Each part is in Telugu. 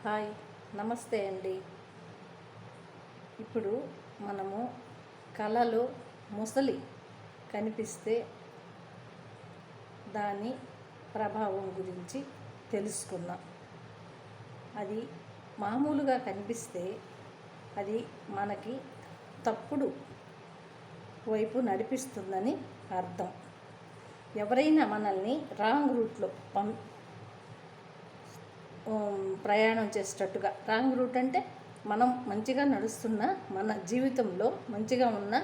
హాయ్, నమస్తే అండి. ఇప్పుడు మనము కళలో ముసలి కనిపిస్తే దాని ప్రభావం గురించి తెలుసుకుందాం. అది మామూలుగా కనిపిస్తే అది మనకి తప్పుడు వైపు నడిపిస్తుందని అర్థం. ఎవరైనా మనల్ని రాంగ్ రూట్లో ప్రయాణం చేసేటట్టుగా, రాంగ్ రూట్ అంటే మనం మంచిగా నడుస్తున్న, మన జీవితంలో మంచిగా ఉన్న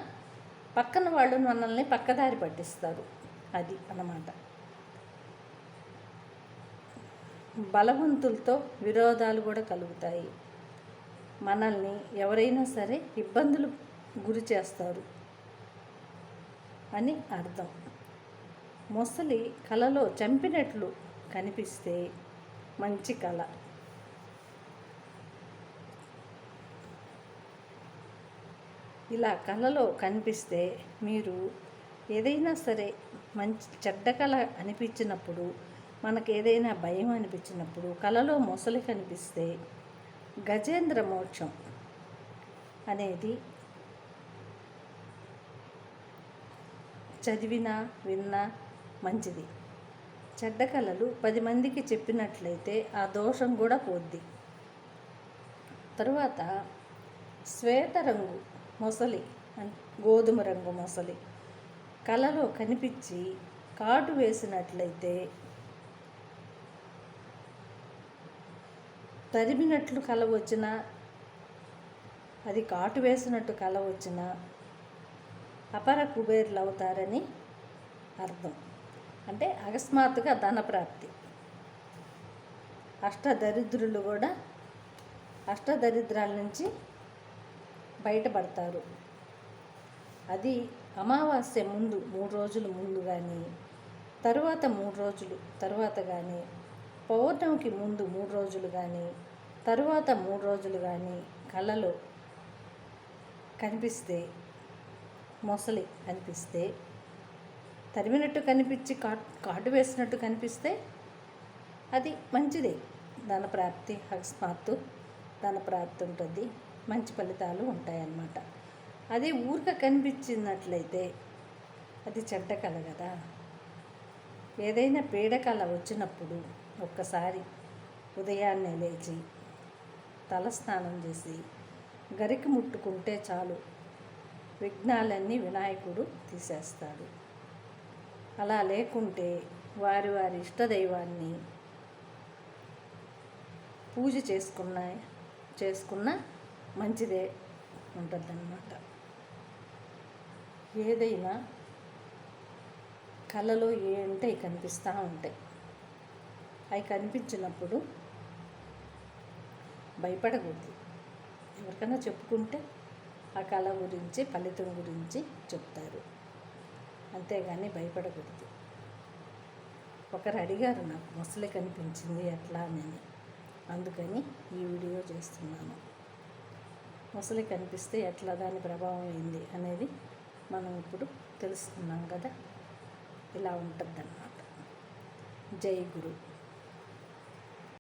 పక్కన వాళ్ళు మనల్ని పక్కదారి పట్టిస్తారు. అది అన్నమాట. బలవంతులతో విరోధాలు కూడా కలుగుతాయి. మనల్ని ఎవరైనా సరే ఇబ్బందులు గురి చేస్తారు అని అర్థం. మొసలి కలలో చంపినట్లు కనిపిస్తే మంచి కళ. ఇలా కళలో కనిపిస్తే మీరు ఏదైనా సరే చెడ్డ కళ అనిపించినప్పుడు, మనకు ఏదైనా భయం అనిపించినప్పుడు కళలో మొసలి కనిపిస్తే గజేంద్ర మోక్షం అనేది చదివినా విన్నా మంచిది. చెడ్డ కళలు 10 మందికి చెప్పినట్లయితే ఆ దోషం కూడా పోద్ది. తరువాత శ్వేత రంగు మొసలి, గోధుమ రంగు మొసలి కళలో కనిపించి కాటు వేసినట్లయితే, తరిమినట్లు కళ వచ్చినా, అది కాటు వేసినట్టు కళ వచ్చినా అపర కుబేర్లు అవుతారని అర్థం. అంటే అకస్మాత్తుగా ధనప్రాప్తి. అష్టదరిద్రులు కూడా అష్టదరిద్రాల నుంచి బయటపడతారు. అది అమావాస్య ముందు 3 రోజుల ముందు కానీ, తరువాత 3 రోజులు తర్వాత కానీ, పౌర్ణమికి ముందు 3 రోజులు కానీ, తరువాత 3 రోజులు కానీ కళలో కనిపిస్తే, మొసలి కనిపిస్తే, తరిమినట్టు కనిపించి కాటు వేసినట్టు కనిపిస్తే అది మంచిదే. ధనప్రాప్తి, అకస్మాత్తు ధనప్రాప్తి ఉంటుంది, మంచి ఫలితాలు ఉంటాయన్నమాట. అదే ఊరిక కనిపించినట్లయితే అది చెడ్డ కళ కదా. ఏదైనా పీడకళ వచ్చినప్పుడు ఒక్కసారి ఉదయాన్నే లేచి తలస్నానం చేసి గరికి ముట్టుకుంటే చాలు, విఘ్నాలన్నీ వినాయకుడు తీసేస్తాడు. అలా లేకుంటే వారి ఇష్టదైవాన్ని పూజ చేసుకున్న మంచిదే ఉంటుందన్నమాట. ఏదైనా కళలో ఏంటో కనిపిస్తూ ఉంటాయి. అవి కనిపించినప్పుడు భయపడకూడదు. ఎవరికైనా చెప్పుకుంటే ఆ కళ గురించి, ఫలితం గురించి చెప్తారు, అంతేగాని భయపడకూడదు. ఒకరు అడిగారు, నాకు మొసలి కనిపించింది ఎట్లా అని, అందుకని ఈ వీడియో చేస్తున్నాను. మొసలి కనిపిస్తే ఎట్లా, దాని ప్రభావం ఏంది అనేది మనం ఇప్పుడు తెలుసుకున్నాం కదా. ఇలా ఉంటుందన్నమాట. జై గురు.